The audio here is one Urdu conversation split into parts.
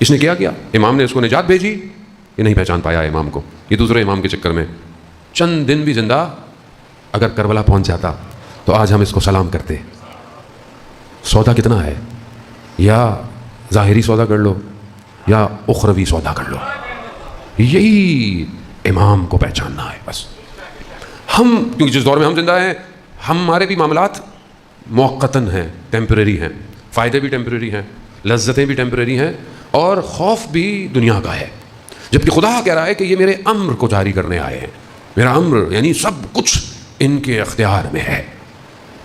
اس نے کیا کیا؟ امام نے اس کو نجات بھیجی، یہ نہیں پہچان پایا امام کو، یہ دوسرے امام کے چکر میں چند دن بھی زندہ اگر کربلا پہنچ جاتا تو آج ہم اس کو سلام کرتے۔ سودا کتنا ہے، یا ظاہری سودا کر لو یا اخروی سودا کر لو، یہی امام کو پہچاننا ہے بس۔ ہم کیونکہ جس دور میں ہم زندہ ہیں، ہمارے بھی معاملات موقتاً ہیں، ٹیمپریری ہیں، فائدے بھی ٹیمپریری ہیں، لذتیں بھی ٹیمپریری ہیں، اور خوف بھی دنیا کا ہے، جبکہ خدا کہہ رہا ہے کہ یہ میرے امر کو جاری کرنے آئے ہیں۔ میرا امر یعنی سب کچھ ان کے اختیار میں ہے،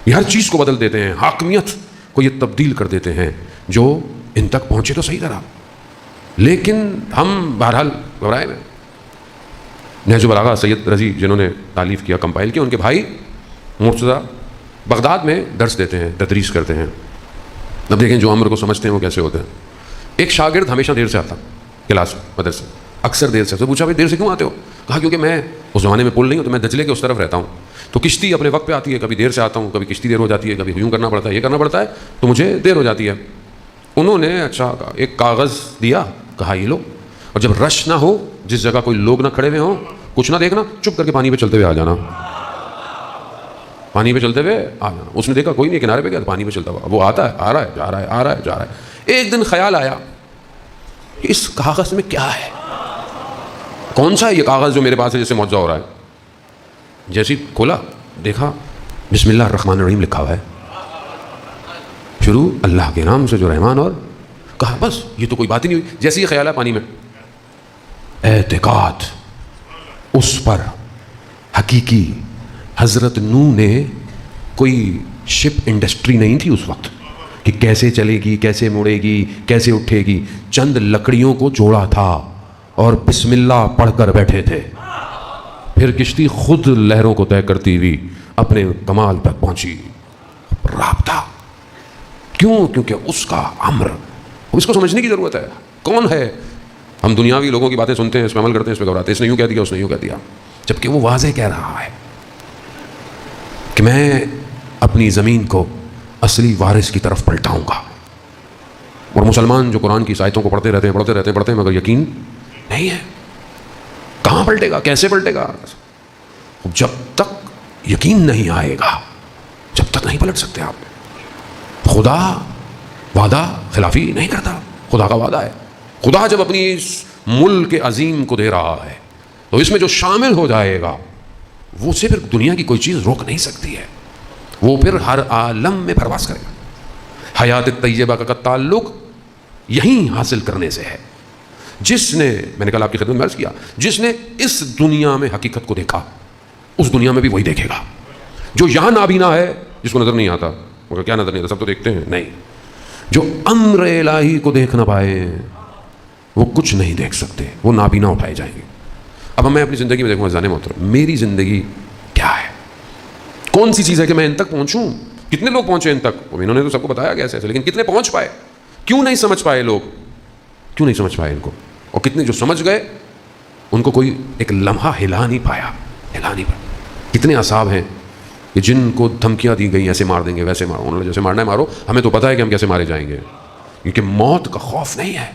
یہ ہر چیز کو بدل دیتے ہیں، حاکمیت کو یہ تبدیل کر دیتے ہیں جو ان تک پہنچے تو صحیح طرح، لیکن ہم بہرحال گھبرائے میں۔ نہج البلاغہ سید رضی جنہوں نے تالیف کیا، کمپائل کیا، ان کے بھائی مرتضیٰ بغداد میں درس دیتے ہیں، تدریس کرتے ہیں۔ اب دیکھیں جو امر کو سمجھتے ہیں وہ کیسے ہوتے ہیں۔ ایک شاگرد ہمیشہ دیر سے آتا کلاس مدرسے، اکثر دیر سے۔ تو پوچھا بھائی دیر سے کیوں آتے ہو؟ کہا کیونکہ میں اس زمانے میں پل نہیں ہوں تو میں دجلے کے اس طرف رہتا ہوں، تو کشتی اپنے وقت پہ آتی ہے، کبھی دیر سے آتا ہوں، کبھی کشتی دیر ہو جاتی ہے، کبھی یوں کرنا پڑتا ہے، یہ کرنا پڑتا ہے، تو مجھے دیر ہو جاتی ہے۔ انہوں نے اچھا ایک کاغذ دیا، کہا یہ لو، اور جب رش نہ ہو، جس جگہ کوئی لوگ نہ کھڑے ہوئے ہوں، کچھ نہ دیکھنا، چپ کر کے پانی پہ چلتے ہوئے آ جانا، پانی پہ چلتے ہوئے آ جانا۔ اس نے دیکھا کوئی نہیں، کنارے پہ گیا، پانی پہ چلتا ہوا وہ آتا ہے، آ رہا ہے، جا رہا ہے، آ رہا ہے، جا رہا ہے۔ ایک دن خیال آیا اس کاغذ میں کیا ہے، کون سا ہے یہ کاغذ جو میرے پاس ہے جیسے معجزہ ہو رہا ہے؟ جیسے کھولا دیکھا بسم اللہ الرحمن الرحیم لکھا ہوا ہے، شروع اللہ کے نام سے جو رحمان، اور کہا بس یہ تو کوئی بات ہی نہیں ہوئی۔ جیسے یہ خیال ہے پانی میں، اعتقاد اس پر حقیقی۔ حضرت نوح نے کوئی شپ انڈسٹری نہیں تھی اس وقت کہ کیسے چلے گی، کیسے مڑے گی، کیسے اٹھے گی، چند لکڑیوں کو جوڑا تھا اور بسم اللہ پڑھ کر بیٹھے تھے، پھر کشتی خود لہروں کو طے کرتی ہوئی اپنے کمال تک پہنچی۔ رابطہ کیوں؟ کیونکہ اس کا امر، اس کو سمجھنے کی ضرورت ہے۔ کون ہے؟ ہم دنیاوی لوگوں کی باتیں سنتے ہیں، اس پہ عمل کرتے ہیں، اس پہ گھبراتے ہیں، اس نے یوں کہہ دیا، اس نے یوں کہہ دیا، جبکہ وہ واضح کہہ رہا ہے کہ میں اپنی زمین کو اصلی وارث کی طرف پلٹاؤں گا۔ اور مسلمان جو قرآن کی آیتوں کو پڑھتے رہتے ہیں مگر یقین نہیں ہے، کہاں پلٹے گا، کیسے پلٹے گا؟ جب تک یقین نہیں آئے گا، جب تک نہیں پلٹ سکتے آپ۔ خدا وعدہ خلافی نہیں کرتا، خدا کا وعدہ ہے۔ خدا جب اپنی اس ملک عظیم کو دے رہا ہے تو اس میں جو شامل ہو جائے گا وہ سے پھر دنیا کی کوئی چیز روک نہیں سکتی ہے، وہ پھر ہر عالم میں پرواز کرے گا۔ حیات طیبہ کا تعلق یہیں حاصل کرنے سے ہے۔ جس نے، میں نے کل آپ کی خدمت میں عرض کیا، جس نے اس دنیا میں حقیقت کو دیکھا اس دنیا میں بھی وہی دیکھے گا۔ جو یہاں نابینا ہے، جس کو نظر نہیں آتا، مگر کیا نظر نہیں آتا، سب تو دیکھتے ہیں، نہیں، جو امر الہی کو دیکھ نہ پائے وہ کچھ نہیں دیکھ سکتے، وہ نابینا اٹھائے جائیں گے۔ اب میں اپنی زندگی میں دیکھوں عزیزان محترم، میری زندگی کیا ہے، کون سی چیز ہے کہ میں ان تک پہنچوں؟ کتنے لوگ پہنچے ان تک؟ انہوں نے تو سب کو بتایا کیسے ایسے، لیکن کتنے پہنچ پائے؟ کیوں نہیں سمجھ پائے لوگ؟ کیوں نہیں سمجھ پائے ان کو؟ اور کتنے جو سمجھ گئے ان کو کوئی ایک لمحہ ہلا نہیں پایا، ہلا نہیں پایا۔ کتنے اصحاب ہیں کہ جن کو دھمکیاں دی گئی، ایسے مار دیں گے، ویسے مارو، انہوں نے جیسے مارنا ہے مارو، ہمیں تو پتہ ہے کہ ہم کیسے مارے جائیں گے، کیونکہ موت کا خوف نہیں ہے،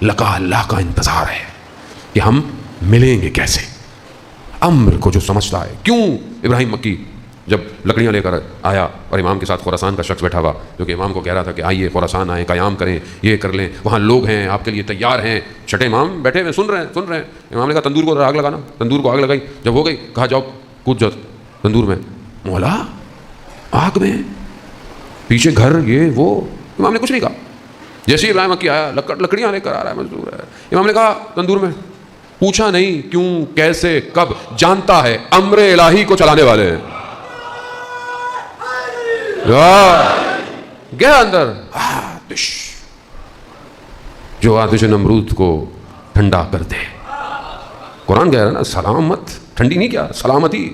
لقاء اللہ کا انتظار ہے کہ ہم ملیں گے کیسے۔ امر کو جو سمجھتا ہے، کیوں ابراہیم مکی جب لکڑیاں لے کر آیا اور امام کے ساتھ خراسان کا شخص بیٹھا ہوا جو کہ امام کو کہہ رہا تھا کہ آئیے خراسان آئیں، قیام کریں، یہ کر لیں، وہاں لوگ ہیں آپ کے لیے تیار ہیں، چھٹے امام بیٹھے ہوئے سن رہے ہیں۔ امام نے کہا تندور کو آگ لگانا، تندور کو آگ لگائی، جب ہو گئی کہا جاؤ کود جاؤ تندور میں۔ مولا آگ میں، پیچھے گھر، یہ وہ، امام نے کچھ نہیں کہا۔ جیسے ابراہیم مکی آیا، لکڑیاں لے کر آ رہا ہے، مزدور ہے، امام نے کہا تندور میں، پوچھا نہیں کیوں، کیسے، کب، جانتا ہے امر الہی کو چلانے والے ہیں۔ گیا اندر، آتش، جو آتش نمرود کو ٹھنڈا کر دے۔ قرآن کہہ رہا ہے نا، سلامت، ٹھنڈی نہیں کیا، سلامتی۔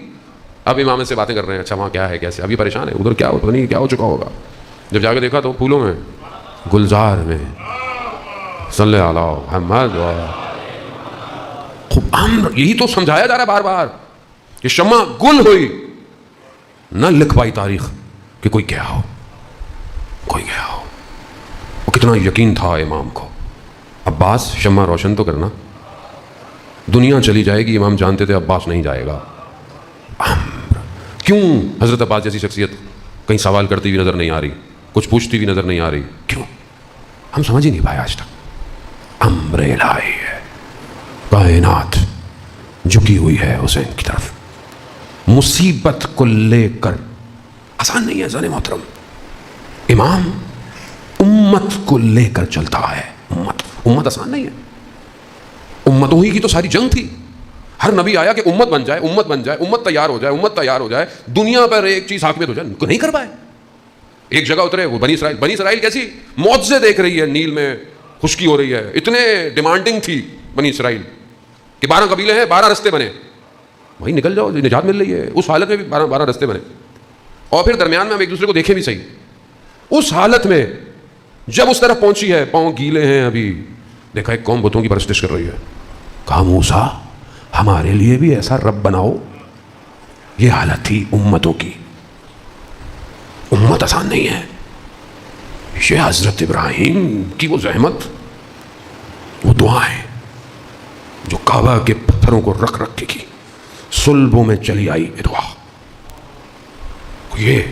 اب امام سے باتیں کر رہے ہیں، اچھا وہاں کیا ہے، کیسے، ابھی پریشان ہے، ادھر کیا ہو، پتہ نہیں کیا ہو چکا ہوگا۔ جب جا کے دیکھا تو پھولوں میں، گلزار میں، صلی اللہ محمد، خوب امر، یہی تو سمجھایا جا رہا ہے بار بار کہ شمع گل ہوئی، نہ لکھ پائی تاریخ کہ کوئی گیا ہو، کوئی گیا ہو۔ وہ کتنا یقین تھا امام کو۔ اب عباس شمع روشن تو کرنا، دنیا چلی جائے گی، امام جانتے تھے عباس نہیں جائے گا. کیوں حضرت عباس جیسی شخصیت کہیں سوال کرتی ہوئی نظر نہیں آ رہی، کچھ پوچھتی ہوئی نظر نہیں آ رہی؟ کیوں؟ ہم سمجھ ہی نہیں پائے آج تک. امر الہی ہے، کائنات جھکی ہوئی ہے حسین کی طرف. مصیبت کو لے کر آسان نہیں ہے زن محترم. امام امت کو لے کر چلتا ہے. امت آسان نہیں ہے. امتوں ہی کی تو ساری جنگ تھی. ہر نبی آیا کہ امت بن جائے، امت بن جائے، امت تیار ہو جائے، امت تیار ہو جائے، دنیا پر ایک چیز حاکمیت ہو جائے. ان کو نہیں کر پائے. ایک جگہ اترے وہ بنی اسرائیل. بنی اسرائیل کیسی معجزے دیکھ رہی ہے، نیل میں خشکی ہو رہی ہے. اتنے ڈیمانڈنگ تھی بنی اسرائیل کہ 12 قبیلے ہیں، 12 رستے بنے. وہی نکل جاؤ، نجات مل رہی ہے. اس حالت میں بھی 12 رستے بنے. اور پھر درمیان میں ہم ایک دوسرے کو دیکھیں بھی صحیح. اس حالت میں جب اس طرف پہنچی ہے، پاؤں گیلے ہیں ابھی، دیکھا ایک قوم بتوں کی پرستش کر رہی ہے. کہا موسیٰ ہمارے لیے بھی ایسا رب بناؤ. یہ حالت تھی امتوں کی. امت آسان نہیں ہے. یہ حضرت ابراہیم کی وہ زحمت، وہ دعائیں جو کعبہ کے پتھروں کو رکھ رکھ کے کی، صلبوں میں چلی آئی یہ دعا. یہ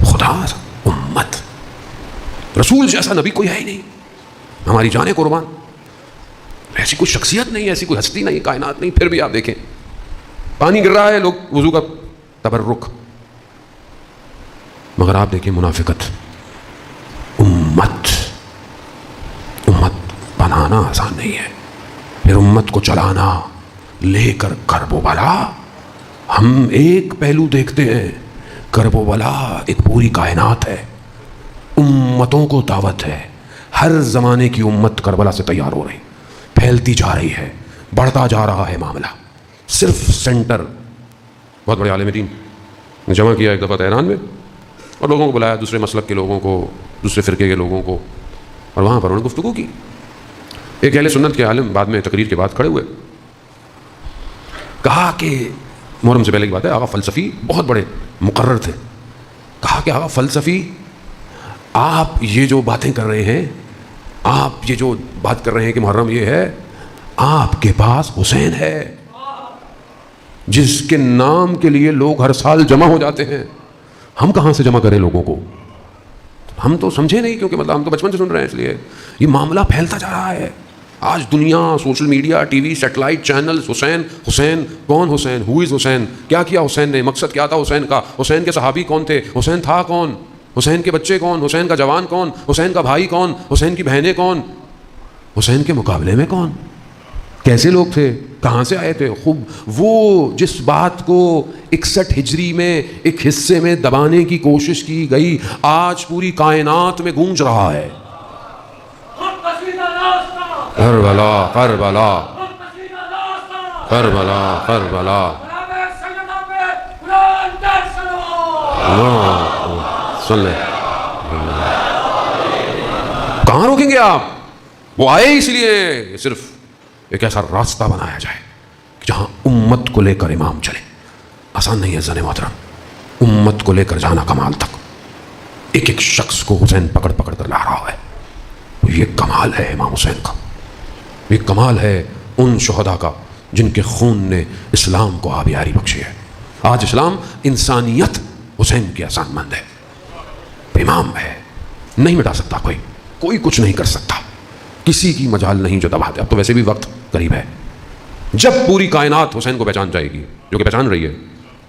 خدا امت، رسول جیسا نبی کوئی ہے ہی نہیں. ہماری جانیں قربان، ایسی کوئی شخصیت نہیں، ایسی کوئی ہستی نہیں، کائنات نہیں. پھر بھی آپ دیکھیں پانی گر رہا ہے، لوگ وضو کا تبرک، مگر آپ دیکھیں منافقت. امت بنانا آسان نہیں ہے، پھر امت کو چلانا لے کر کرب و بلا. ہم ایک پہلو دیکھتے ہیں، کرب و بلا ایک پوری کائنات ہے. امتوں کو دعوت ہے. ہر زمانے کی امت کربلا سے تیار ہو رہی، پھیلتی جا رہی ہے، بڑھتا جا رہا ہے معاملہ. صرف سینٹر بہت بڑے عالم دین نے جمع کیا ایک دفعہ تہران میں، اور لوگوں کو بلایا، دوسرے مسلک کے لوگوں کو، دوسرے فرقے کے لوگوں کو، اور وہاں پر انہوں نے گفتگو کی. ایک اہل سنت کے عالم بعد میں تقریر کے بعد کھڑے ہوئے، کہا کہ محرم سے پہلے کی بات ہے، آقا فلسفی بہت بڑے مقرر تھے. کہا کہ آقا فلسفی آپ یہ جو باتیں کر رہے ہیں، آپ یہ جو بات کر رہے ہیں کہ محرم یہ ہے، آپ کے پاس حسین ہے جس کے نام کے لیے لوگ ہر سال جمع ہو جاتے ہیں. ہم کہاں سے جمع کریں لوگوں کو؟ ہم تو سمجھے نہیں، کیونکہ مطلب ہم تو بچپن سے سن رہے ہیں. اس لیے یہ معاملہ پھیلتا جا رہا ہے. آج دنیا، سوشل میڈیا، ٹی وی، سیٹلائٹ چینلز، حسین حسین، کون حسین، ہو از حسین، کیا کیا حسین نے، مقصد کیا تھا حسین کا، حسین کے صحابی کون تھے، حسین تھا کون، حسین کے بچے کون، حسین کا جوان کون، حسین کا بھائی کون، حسین کی بہنیں کون، حسین کے مقابلے میں کون، کیسے لوگ تھے، کہاں سے آئے تھے. خوب وہ جس بات کو 61 ہجری میں ایک حصے میں دبانے کی کوشش کی گئی، آج پوری کائنات میں گونج رہا ہے. کربلا کربلا کربلا کربلا. کہاں روکیں گے آپ؟ وہ آئے اس لیے صرف ایک ایسا راستہ بنایا جائے جہاں امت کو لے کر امام چلے. آسان نہیں ہے زن محترم، امت کو لے کر جانا کمال تک. ایک ایک شخص کو حسین پکڑ پکڑ کر لا رہا ہے. یہ کمال ہے امام حسین کا، یہ کمال ہے ان شہداء کا جن کے خون نے اسلام کو آبیاری بخشی ہے. آج اسلام، انسانیت حسین کی احسان مند ہے. امام ہے، نہیں مٹا سکتا کوئی کچھ نہیں کر سکتا. کسی کی مجال نہیں جو دبا دے. اب تو ویسے بھی وقت قریب ہے جب پوری کائنات حسین کو پہچان جائے گی، جو کہ پہچان رہی ہے.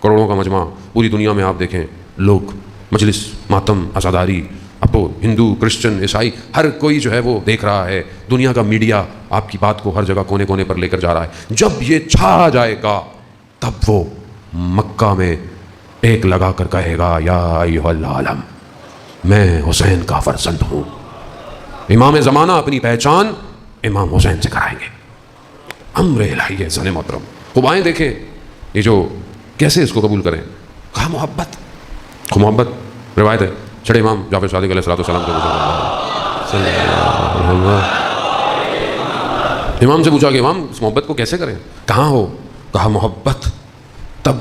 کروڑوں کا مجمع پوری دنیا میں آپ دیکھیں، لوگ مجلس، ماتم، عزاداری، اب تو ہندو، کرسچن، عیسائی، ہر کوئی جو ہے وہ دیکھ رہا ہے. دنیا کا میڈیا آپ کی بات کو ہر جگہ کونے کونے پر لے کر جا رہا ہے. جب یہ چھا جائے گا تب وہ مکہ میں ایک لگا کر کہے گا، یا ایھا العالم، میں حسین کا فرزند ہوں. امام زمانہ اپنی پہچان امام حسین سے کرائیں گے. امر الہی ہے زن محترم. خوب آئیں دیکھیں یہ جو کیسے اس کو قبول کریں. کہا محبت، محبت روایت ہے چھڑے امام جعفر صادق علیہ السلام کے امام سے پوچھا کہ امام اس محبت کو کیسے کریں؟ کہاں ہو؟ کہا محبت تب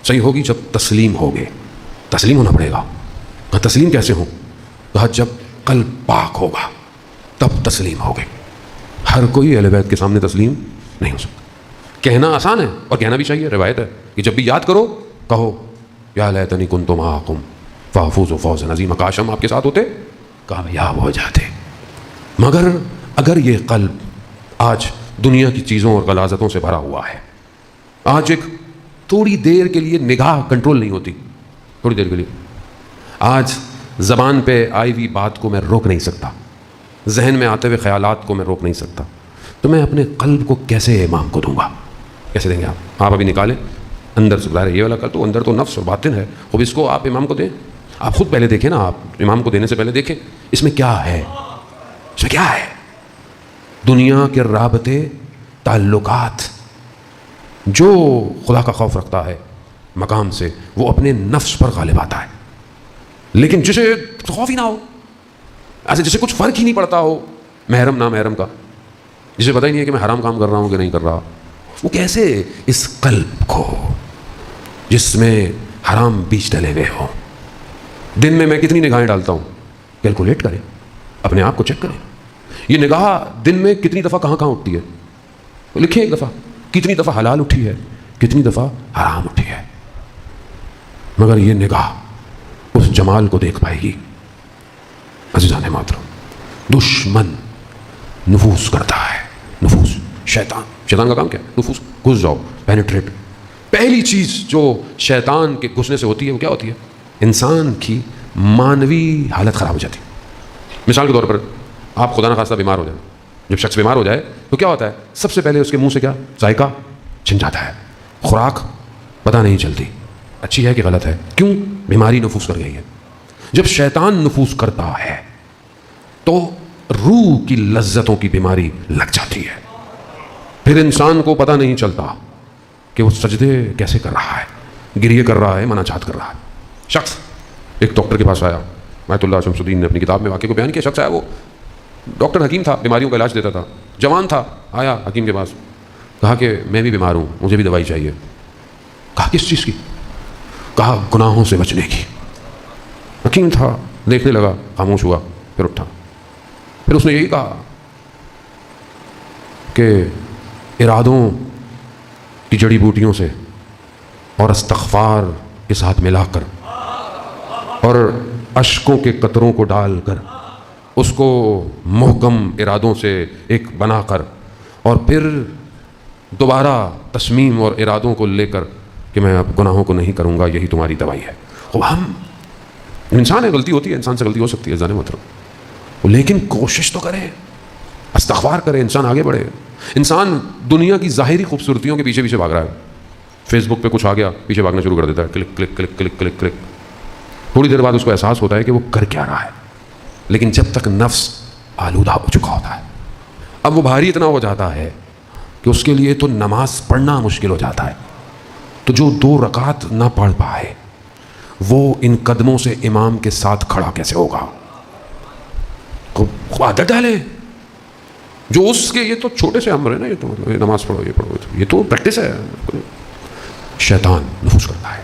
صحیح ہوگی جب تسلیم ہوگے. تسلیم ہونا پڑے گا. کہا تسلیم کیسے ہوں؟ کہا جب قلب پاک ہوگا تب تسلیم ہوگے. ہر کوئی اہل بیت کے سامنے تسلیم نہیں ہو سکتا. کہنا آسان ہے اور کہنا بھی چاہیے. روایت ہے کہ جب بھی یاد کرو کہو یا لیتنی کنت معکم فافوز فوزا عظیما. کاش ہم آپ کے ساتھ ہوتے کامیاب ہو جاتے. مگر اگر یہ قلب آج دنیا کی چیزوں اور غلاظتوں سے بھرا ہوا ہے, آج ایک تھوڑی دیر کے لیے نگاہ کنٹرول نہیں ہوتی, تھوڑی دیر کے لیے, آج زبان پہ آئی ہوئی بات کو میں روک نہیں سکتا, ذہن میں آتے ہوئے خیالات کو میں روک نہیں سکتا, تو میں اپنے قلب کو کیسے امام کو دوں گا؟ کیسے دیں گے آپ؟ آپ ابھی نکالیں اندر سے, ظاہر یہ والا قلب تو اندر تو نفس اور باطن ہے, اب اس کو آپ امام کو دیں. آپ خود پہلے دیکھیں نا, آپ امام کو دینے سے پہلے دیکھیں اس میں کیا ہے, اس میں کیا ہے. دنیا کے رابطے, تعلقات, جو خدا کا خوف رکھتا ہے مقام سے وہ اپنے نفس پر غالب آتا ہے. لیکن جسے خوف ہی نہ ہو, ایسے جسے کچھ فرق ہی نہیں پڑتا ہو محرم نہ محرم کا, جسے پتہ ہی نہیں ہے کہ میں حرام کام کر رہا ہوں کہ نہیں کر رہا, وہ کیسے اس قلب کو جس میں حرام بیج ڈلے ہوئے ہوں, دن میں کتنی نگاہیں ڈالتا ہوں, کیلکولیٹ کریں, اپنے آپ کو چیک کریں. یہ نگاہ دن میں کتنی دفعہ کہاں کہاں اٹھتی ہے, لکھیں ایک دفعہ, کتنی دفعہ حلال اٹھی ہے, کتنی دفعہ حرام اٹھی ہے. مگر یہ نگاہ اس جمال کو دیکھ پائے گی. عزیزان محترم, دشمن نفوذ کرتا ہے, نفوذ, شیطان کا کام کیا ہے؟ نفوذ. گھس جاؤ, پینیٹریٹ. پہلی چیز جو شیطان کے گھسنے سے ہوتی ہے وہ کیا ہوتی ہے؟ انسان کی مانوی حالت خراب ہو جاتی ہے. مثال کے طور پر آپ خدا نخواستہ بیمار ہو جائیں, جب شخص بیمار ہو جائے تو کیا ہوتا ہے؟ سب سے پہلے اس کے منہ سے کیا ذائقہ چھن جاتا ہے, خوراک پتہ نہیں چلتی اچھی ہے کہ غلط ہے. کیوں؟ بیماری نفوذ کر گئی ہے. جب شیطان نفوذ کرتا ہے تو روح کی لذتوں کی بیماری لگ جاتی ہے. پھر انسان کو پتہ نہیں چلتا کہ وہ سجدے کیسے کر رہا ہے, گریے کر رہا ہے, مناجات کر رہا ہے. شخص ایک ڈاکٹر کے پاس آیا, آیت اللہ شمس الدین نے اپنی کتاب میں واقعے کو بیان کیا. شخص آیا, وہ ڈاکٹر حکیم تھا, بیماریوں کا علاج دیتا تھا, جوان تھا, آیا حکیم کے پاس, کہا کہ میں بھی بیمار ہوں, مجھے بھی دوائی چاہیے. کہا کس چیز کی؟ کہا گناہوں سے بچنے کی. حکیم تھا, دیکھنے لگا, خاموش ہوا, پھر اٹھا. پھر اس نے یہی کہا کہ ارادوں کی جڑی بوٹیوں سے اور استغفار کے ساتھ ملا کر اور اشکوں کے قطروں کو ڈال کر اس کو محکم ارادوں سے ایک بنا کر اور پھر دوبارہ تصمیم اور ارادوں کو لے کر کہ میں اب گناہوں کو نہیں کروں گا, یہی تمہاری دوائی ہے. ہم انسان ہے, غلطی ہوتی ہے, انسان سے غلطی ہو سکتی ہے, جانے مطلب, لیکن کوشش تو کرے, استغفار کرے, انسان آگے بڑھے. انسان دنیا کی ظاہری خوبصورتیوں کے پیچھے پیچھے بھاگ رہا ہے. فیس بک پہ کچھ آ گیا, پیچھے بھاگنا شروع کر دیتا ہے, click click click click click click. تھوڑی دیر بعد اس کو احساس ہوتا ہے کہ وہ کر کیا رہا ہے, لیکن جب تک نفس آلودہ ہو چکا ہوتا ہے, اب وہ بھاری اتنا ہو جاتا ہے کہ اس کے لیے تو نماز پڑھنا مشکل ہو جاتا ہے. تو جو 2 رکعت نہ پڑھ پائے وہ ان قدموں سے امام کے ساتھ کھڑا کیسے ہوگا؟ عادت ڈالے جو اس کے, یہ تو چھوٹے سے امر ہے نا, یہ تو مطلب نماز پڑھو, یہ پڑھو, یہ تو پریکٹس ہے. شیطان نفوذ کرتا ہے.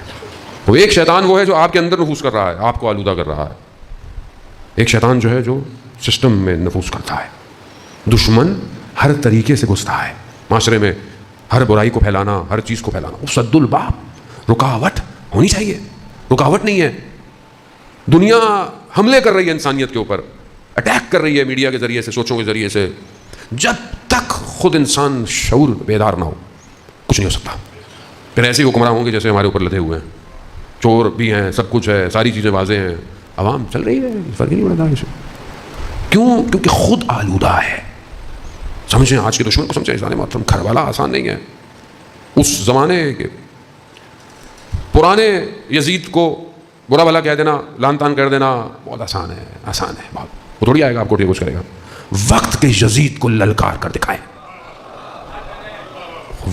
وہ ایک شیطان وہ ہے جو آپ کے اندر نفوذ کر رہا ہے, آپ کو آلودہ کر رہا ہے. ایک شیطان جو ہے جو سسٹم میں نفوذ کرتا ہے. دشمن ہر طریقے سے گھستا ہے معاشرے میں, ہر برائی کو پھیلانا, ہر چیز کو پھیلانا. سد الباب, رکاوٹ ہونی چاہیے, رکاوٹ نہیں ہے. دنیا حملے کر رہی ہے انسانیت کے اوپر, اٹیک کر رہی ہے میڈیا کے ذریعے سے, سوچوں کے ذریعے سے. جب تک خود انسان شعور بیدار نہ ہو کچھ نہیں ہو سکتا. پھر ایسے حکمراں ہوں گے جیسے ہمارے اوپر لدے ہوئے ہیں, چور بھی ہیں, سب کچھ ہے, ساری چیزیں واضح ہیں, عوام چل رہی ہے, فرق نہیں پڑتا کسی. کیوں؟ کیونکہ خود آلودہ ہے. سمجھیں آج کے دشمن کو, سمجھیں اسلام محترم, کربلا آسان نہیں ہے. اس زمانے کے پرانے یزید کو برا بھلا کہہ دینا, لان تان کر دینا بہت آسان ہے, آسان ہے بہت. وہ تھوڑی آئے گا آپ کو کچھ کرے گا. وقت کے یزید کو للکار کر دکھائے.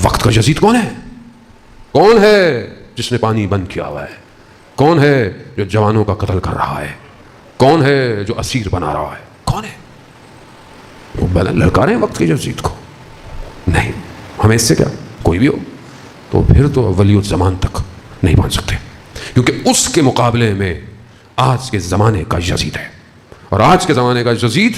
وقت کا یزید کون ہے؟ کون ہے جس نے پانی بند کیا ہوا ہے؟ کون ہے جو جوانوں کا قتل کر رہا ہے؟ کون ہے جو اسیر بنا رہا ہے؟ کون ہے؟ وہ للکاریں وقت کے یزید کو نہیں. ہمیں اس سے کیا, کوئی بھی ہو تو پھر تو ولی الزمان تک نہیں پہنچ سکتے, کیونکہ اس کے مقابلے میں آج کے زمانے کا یزید ہے. اور آج کے زمانے کا یزید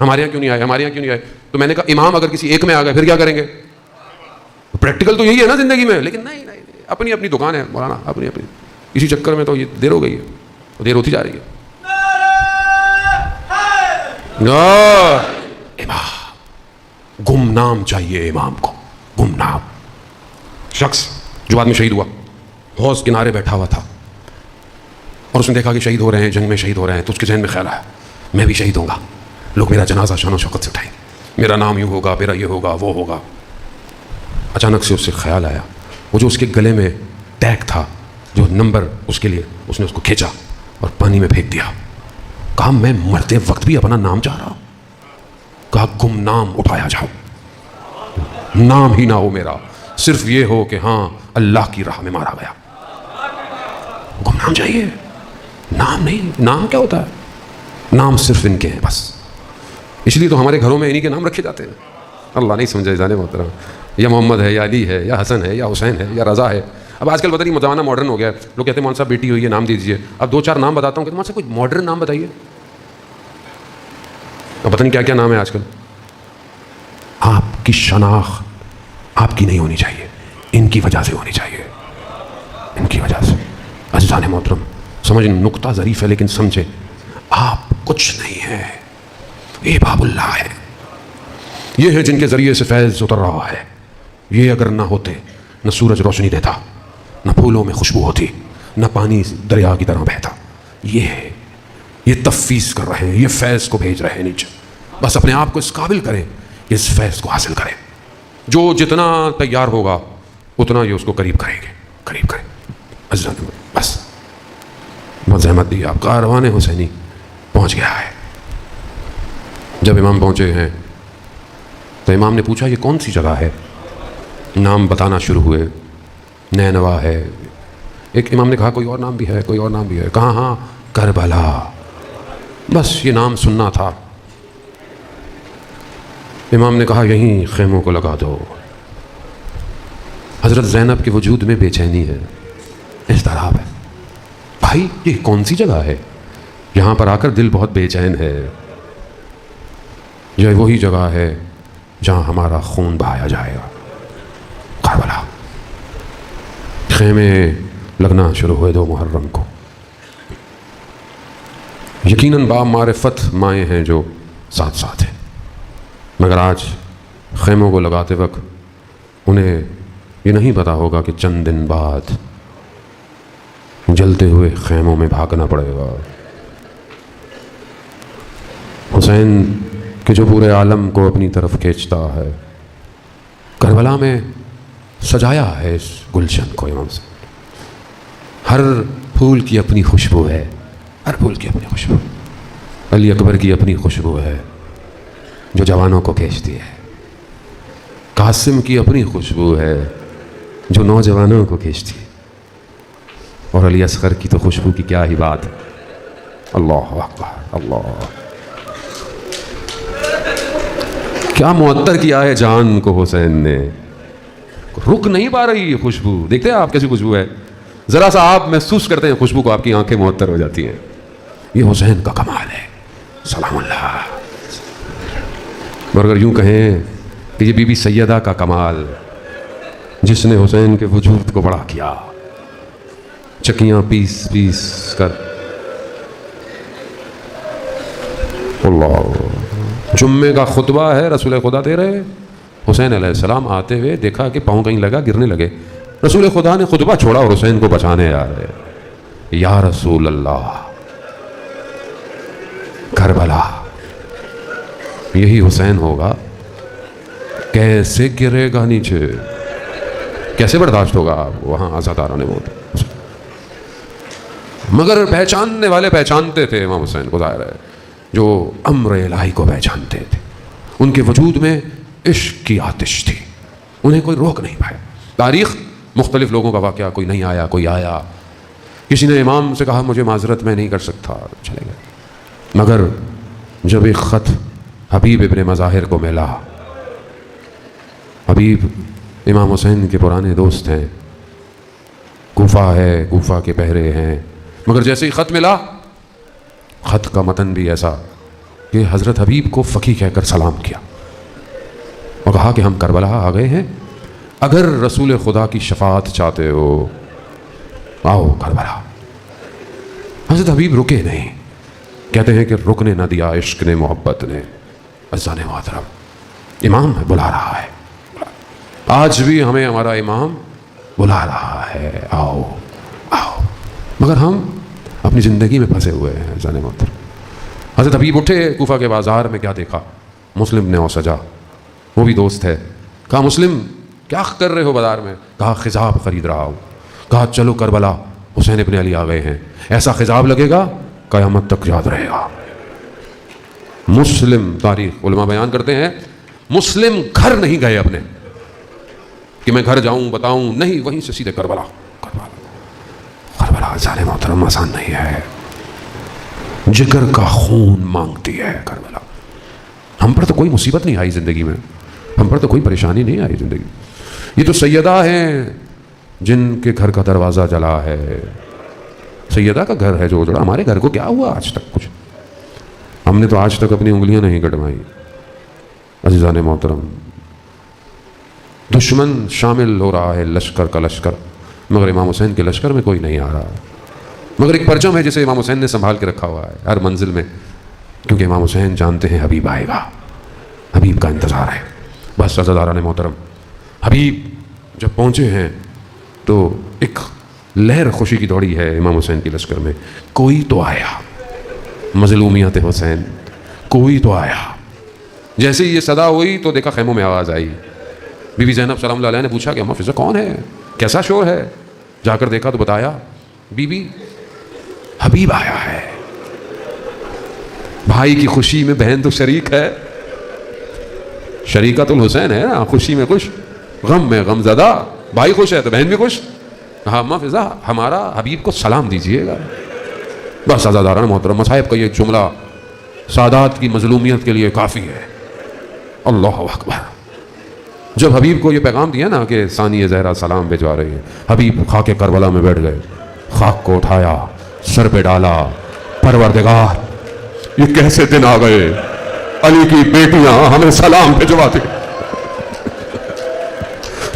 ہمارے یہاں کیوں نہیں آئے، ہمارے یہاں کیوں نہیں آئے؟ تو میں نے کہا امام اگر کسی ایک میں آ گئے پھر کیا کریں گے؟ پریکٹیکل تو یہی ہے نا زندگی میں، لیکن نہیں نہیں، اپنی اپنی دکان ہے مولانا، اپنی اپنی، اسی چکر میں تو یہ دیر ہو گئی ہے، دیر ہوتی جا رہی ہے۔ امام گمنام چاہیے، امام کو گمنام۔ شخص جو آدمی شہید ہوا حوض کنارے بیٹھا ہوا تھا اور اس نے دیکھا کہ شہید ہو رہے ہیں، جنگ میں شہید ہو رہے ہیں، تو اس کے ذہن میں خیال آیا میں بھی شہید ہوں گا، لوگ میرا جنازہ شان و شوکت سے اٹھائیں گے، میرا نام یوں ہوگا، میرا یہ ہوگا، وہ ہوگا۔ اچانک سے اس سے خیال آیا وہ جو اس کے گلے میں ٹیگ تھا، جو نمبر اس کے لیے، اس نے اس کو کھینچا اور پانی میں پھینک دیا۔ کہا میں مرتے وقت بھی اپنا نام چاہ رہا ہوں۔ کہا گمنام اٹھایا جاؤ، نام ہی نہ ہو میرا، صرف یہ ہو کہ ہاں اللہ کی راہ میں مارا گیا۔ گمنام چاہیے، نام نہیں۔ نام کیا ہوتا ہے؟ نام صرف ان کے ہیں بس، اس لیے تو ہمارے گھروں میں انہی کے نام رکھے جاتے ہیں۔ اللہ نہیں سمجھے جانے محترم، یا محمد ہے، یا علی ہے، یا حسن ہے، یا حسین ہے، یا رضا ہے۔ اب آج کل پتہ نہیں زمانہ ماڈرن ہو گیا ہے، لوگ کہتے ہیں مولوی صاحب بیٹی ہوئی ہے نام دے دیجیے۔ اب 2-4 نام بتاتا ہوں کہ مولوی صاحب کوئی ماڈرن نام بتائیے۔ اب پتہ نہیں کیا کیا نام ہے آج کل۔ آپ کی شناخت آپ کی نہیں ہونی چاہیے، ان کی وجہ سے ہونی چاہیے، ان کی وجہ سے۔ عزیزان محترم سمجھ، نقطہ ظریف ہے لیکن سمجھے، آپ کچھ نہیں ہے، یہ باب اللہ ہے، یہ ہے جن کے ذریعے سے فیض اتر رہا ہے۔ یہ اگر نہ ہوتے، نہ سورج روشنی دیتا، نہ پھولوں میں خوشبو ہوتی، نہ پانی دریا کی طرح بہتا۔ یہ ہے، یہ تفویض کر رہے ہیں، یہ فیض کو بھیج رہے ہیں نیچے۔ بس اپنے آپ کو اس قابل کریں کہ اس فیض کو حاصل کریں۔ جو جتنا تیار ہوگا اتنا یہ اس کو قریب کریں گے، قریب کریں۔ عزیزان بس بہت زحمت دی آپ، کاروان حسینی پہنچ گیا ہے۔ جب امام پہنچے ہیں تو امام نے پوچھا یہ کون سی جگہ ہے؟ نام بتانا شروع ہوئے، نینوا ہے، ایک امام نے کہا کوئی اور نام بھی ہے، کوئی اور نام بھی ہے، کہا ہاں کربلا، بس یہ نام سننا تھا۔ امام نے کہا یہیں خیموں کو لگا دو۔ حضرت زینب کے وجود میں بے چینی ہے، اضطراب ہے، بھائی یہ کون سی جگہ ہے؟ یہاں پر آ کر دل بہت بے چین ہے، یہ وہی جگہ ہے جہاں ہمارا خون بہایا جائے گا، کربلا۔ خیمے لگنا شروع ہوئے 2 محرم کو۔ یقیناً با معرفت مائیں ہیں جو ساتھ ساتھ ہیں، مگر آج خیموں کو لگاتے وقت انہیں یہ نہیں پتا ہوگا کہ چند دن بعد جلتے ہوئے خیموں میں بھاگنا پڑے گا۔ حسین کہ جو پورے عالم کو اپنی طرف کھینچتا ہے، کربلا میں سجایا ہے اس گلشن کو امام سے۔ ہر پھول کی اپنی خوشبو ہے، ہر پھول کی اپنی خوشبو۔ علی اکبر کی اپنی خوشبو ہے جو جوانوں کو کھینچتی ہے، قاسم کی اپنی خوشبو ہے جو نوجوانوں کو کھینچتی ہے، اور علی اصغر کی تو خوشبو کی کیا ہی بات ہے۔ اللہ اکبر، اللہ، کیا معطر کیا ہے جان کو حسین نے، رک نہیں پا رہی یہ خوشبو۔ دیکھتے ہیں آپ کیسی خوشبو ہے، ذرا سا آپ محسوس کرتے ہیں خوشبو کو، آپ کی آنکھیں معطر ہو جاتی ہیں۔ یہ حسین کا کمال ہے، سلام اللہ۔ اور اگر یوں کہیں کہ یہ بی بی سیدہ کا کمال، جس نے حسین کے وجود کو بڑا کیا، چکیاں پیس پیس کر۔ اللہ، جمعے کا خطبہ ہے، رسول خدا دے رہے، حسین علیہ السلام آتے ہوئے دیکھا کہ پاؤں کہیں لگا، گرنے لگے، رسول خدا نے خطبہ چھوڑا اور حسین کو بچانے آ رہے۔ یا رسول اللہ، کربلا یہی حسین ہوگا، کیسے گرے گا نیچے، کیسے برداشت ہوگا وہاں عزاداروں نے موت۔ مگر پہچاننے والے پہچانتے تھے امام حسین کو، ظاہر ہے جو امر الہی کو پہچانتے تھے، ان کے وجود میں عشق کی آتش تھی، انہیں کوئی روک نہیں پایا۔ تاریخ مختلف لوگوں کا واقعہ، کوئی نہیں آیا، کوئی آیا، کسی نے امام سے کہا مجھے معذرت میں نہیں کر سکتا، چلے گئے۔ مگر جب ایک خط حبیب ابن مظاہر کو ملا، حبیب امام حسین کے پرانے دوست ہیں، کوفہ ہے، کوفہ کے پہرے ہیں، مگر جیسے ہی خط ملا، خط کا متن بھی ایسا کہ حضرت حبیب کو فقی کہہ کر سلام کیا اور کہا کہ ہم کربلا آ گئے ہیں، اگر رسول خدا کی شفاعت چاہتے ہو آؤ کربلا۔ حضرت حبیب رکے نہیں، کہتے ہیں کہ رکنے نہ دیا عشق نے محبت نے۔ عزیزان محترم، امام بلا رہا ہے، آج بھی ہمیں ہمارا امام بلا رہا ہے، آؤ آؤ، مگر ہم اپنی زندگی میں پھنسے ہوئے ہیں۔ عزیزان محترم، حضرت حبیب اٹھے، کوفہ کے بازار میں کیا دیکھا؟ مسلم نے سجا، وہ بھی دوست ہے۔ کہا مسلم کیا کر رہے ہو بازار میں؟ کہا خضاب خرید رہا ہوں۔ کہا چلو کربلا، حسین ابن علی آ گئے ہیں، ایسا خضاب لگے گا قیامت تک یاد رہے گا۔ مسلم، تاریخ علماء بیان کرتے ہیں، مسلم گھر نہیں گئے اپنے کہ میں گھر جاؤں بتاؤں، نہیں، وہیں سے سیدھے کربلا۔ کربلا کربلا ظالم محترم آسان نہیں ہے، جگر کا خون مانگتی ہے کربلا۔ ہم پر تو کوئی مصیبت نہیں آئی زندگی میں، ہم پر تو کوئی پریشانی نہیں آئی زندگی میں۔ یہ تو سیدہ ہیں جن کے گھر کا دروازہ جلا ہے، سیدہ کا گھر ہے جو اجڑا۔ ہمارے گھر کو کیا ہوا آج تک؟ کچھ، ہم نے تو آج تک اپنی انگلیاں نہیں کٹوائی۔ عزیزان محترم، دشمن شامل ہو رہا ہے لشکر کا لشکر، مگر امام حسین کے لشکر میں کوئی نہیں آ رہا، مگر ایک پرچم ہے جسے امام حسین نے سنبھال کے رکھا ہوا ہے ہر منزل میں، کیونکہ امام حسین جانتے ہیں حبیب آئے گا، حبیب کا انتظار ہے۔ بس عزیزان محترم، حبیب جب پہنچے ہیں تو ایک لہر خوشی کی دوڑی ہے امام حسین کی لشکر میں۔ کوئی تو آیا، مظلومیت حسین، کوئی تو آیا۔ جیسے ہی یہ صدا ہوئی تو دیکھا خیموں میں آواز آئی۔ بی بی زینب سلام اللہ علیہ نے پوچھا کہ اماں فضہ کون ہے، کیسا شور ہے؟ جا کر دیکھا تو بتایا بی بی حبیب آیا ہے۔ بھائی کی خوشی میں بہن تو شریک ہے، شریکت الحسین ہے نا، خوشی میں خوش، غم میں غم زدہ۔ بھائی خوش ہے تو بہن بھی خوش۔ کہا اماں فضہ ہمارا حبیب کو سلام دیجئے گا۔ بس عزیزان محترم، مصائب کا یہ جملہ سادات کی مظلومیت کے لیے کافی ہے۔ اللہ اکبر۔ جب حبیب کو یہ پیغام دیا نا کہ ثانیہ زہرا سلام بھجوا رہی ہے، حبیب خاک کربلا میں بیٹھ گئے، خاک کو اٹھایا، سر پہ ڈالا، پروردگار یہ کیسے دن آ گئے، علی کی بیٹیاں ہمیں سلام بھجواتی۔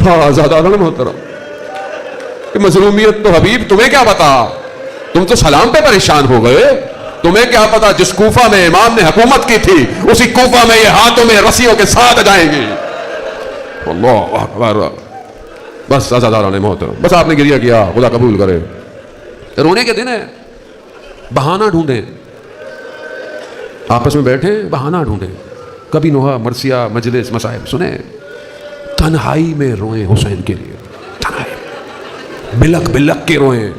ہاں زیادہ محترم، کہ مظلومیت تو حبیب تمہیں کیا پتا، تم تو سلام پہ پریشان ہو گئے، تمہیں کیا پتا جس کوفہ میں امام نے حکومت کی تھی اسی کوفہ میں یہ ہاتھوں میں رسیوں کے ساتھ جائیں گی۔ اللہ اکبر۔ بس عزیزان محترم، بس آپ نے گریہ کیا، خدا قبول کرے۔ رونے کے دن ہے، بہانہ ڈھونڈیں، آپس میں بیٹھیں بہانہ ڈھونڈیں، کبھی نوحہ مرثیہ مجلس مصائب سنیں، تنہائی میں روئیں حسین کے لیے، تنہائی بلک بلک کے روئیں،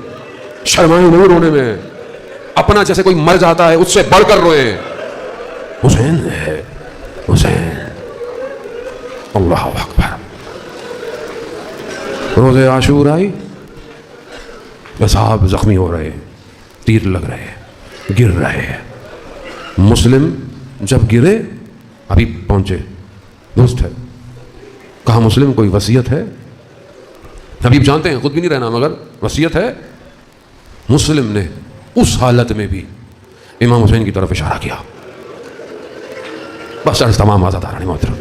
شرمائیں نہیں رونے میں، اپنا جیسے کوئی مر جاتا ہے اس سے بڑھ کر روئیں، حسین ہے، حسین۔ اللہ اکبر۔ روزے عاشور آئی، اصحاب زخمی ہو رہے، تیر لگ رہے، گر رہے۔ مسلم جب گرے ابھی پہنچے، دوست ہے، کہا مسلم کوئی وصیت ہے؟ حبیب جانتے ہیں خود بھی نہیں رہنا مگر وصیت ہے۔ مسلم نے اس حالت میں بھی امام حسین کی طرف اشارہ کیا، بس عرض تمام آزاداران محترم،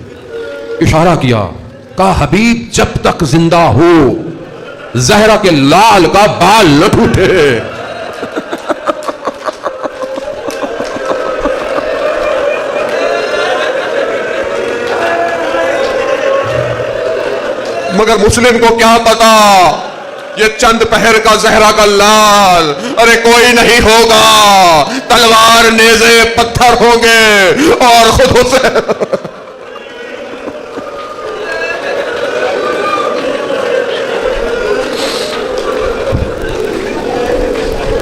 اشارہ کیا، کہا حبیب جب تک زندہ ہو زہرا کے لال کا بال نہ ٹوٹے۔ مگر مسلم کو کیا پتا یہ چند پہر کا زہرا کا لال، ارے کوئی نہیں ہوگا، تلوار نیزے پتھر ہوں گے اور خود حسین۔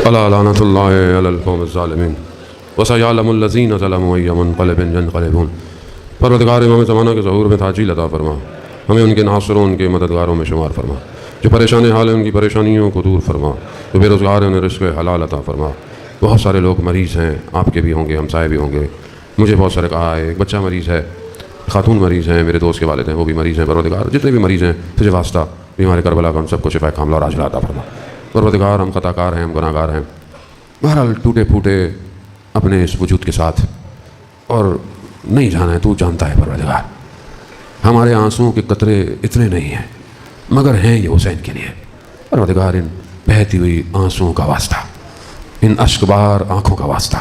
الا لعنۃ اللہ علی القوم الظالمین وسیعلم الذین ظلموا ای منقلب ینقلبون۔ پروردگار امام زمانہ کے ظہور میں تعجیل عطا فرما، ہمیں ان کے ناصروں ان کے مددگاروں میں شمار فرما، جو پریشان حال ہیں ان کی پریشانیوں کو دور فرما، جو بے روزگار ہیں انہیں رزق حلال عطا فرما۔ بہت سارے لوگ مریض ہیں، آپ کے بھی ہوں گے، ہمسائے بھی ہوں گے، مجھے بہت سارے کہا ہے، ایک بچہ مریض ہے، خاتون مریض ہیں، میرے دوست کے والد ہیں وہ بھی مریض ہیں۔ پروردگار جتنے بھی مریض ہیں تجھے واسطہ بیمار کربلا کا ان سب کو شفا کاملہ اور عاجلہ عطا فرما۔ پروردگار ہم خطا کار ہیں، ہم گناہ گار ہیں، بہرحال ٹوٹے پھوٹے اپنے اس وجود کے ساتھ اور نہیں جانا ہے تو جانتا ہے پروردگار. ہمارے آنسوؤں کے قطرے اتنے نہیں ہیں مگر ہیں یہ حسین کے لیے. پروردگار ان بہتی ہوئی آنسوؤں کا واسطہ، ان اشکبار آنکھوں کا واسطہ،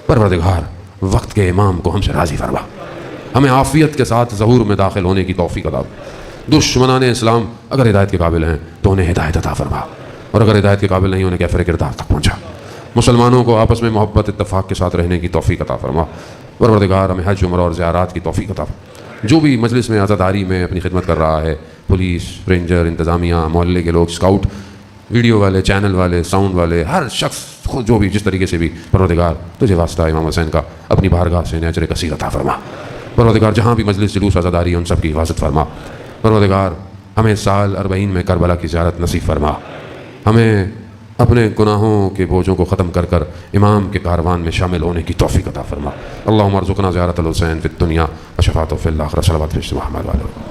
پروردگار وقت کے امام کو ہم سے راضی فرما. ہمیں عافیت کے ساتھ ظہور میں داخل ہونے کی توفیق عطا. دشمنان اسلام اگر ہدایت کے قابل ہیں تو انہیں ہدایت عطا فرما، اور اگر ہدایت کے قابل نہیں انہیں کیفر کردار تک پہنچا. مسلمانوں کو آپس میں محبت اتفاق کے ساتھ رہنے کی توفیق عطا فرما. پروردگار ہمیں حج عمرہ اور زیارات کی توفیق عطا فرما. جو بھی مجلس میں عزاداری میں اپنی خدمت کر رہا ہے، پولیس، رینجر، انتظامیہ، محلے کے لوگ، اسکاؤٹ، ویڈیو والے، چینل والے، ساؤنڈ والے، ہر شخص خود جو بھی جس طریقے سے بھی، پروردگار تجھے واسطہ امام حسین کا اپنی بارگاہ سے اجر کثیر عطا فرما. پروردگار جہاں بھی مجلس جلوس عزاداری ہے ان سب کی حفاظت فرما. پروردگار ہمیں سال 40 میں کربلا کی زیارت نصیب فرما. ہمیں اپنے گناہوں کے بوجھوں کو ختم کر کر امام کے کاروان میں شامل ہونے کی توفیق عطا فرما. اللہم ارزقنا زیارت الحسین فی الدنیا و شفاعتہ فی الآخرہ. صلوات محمد و علیہ.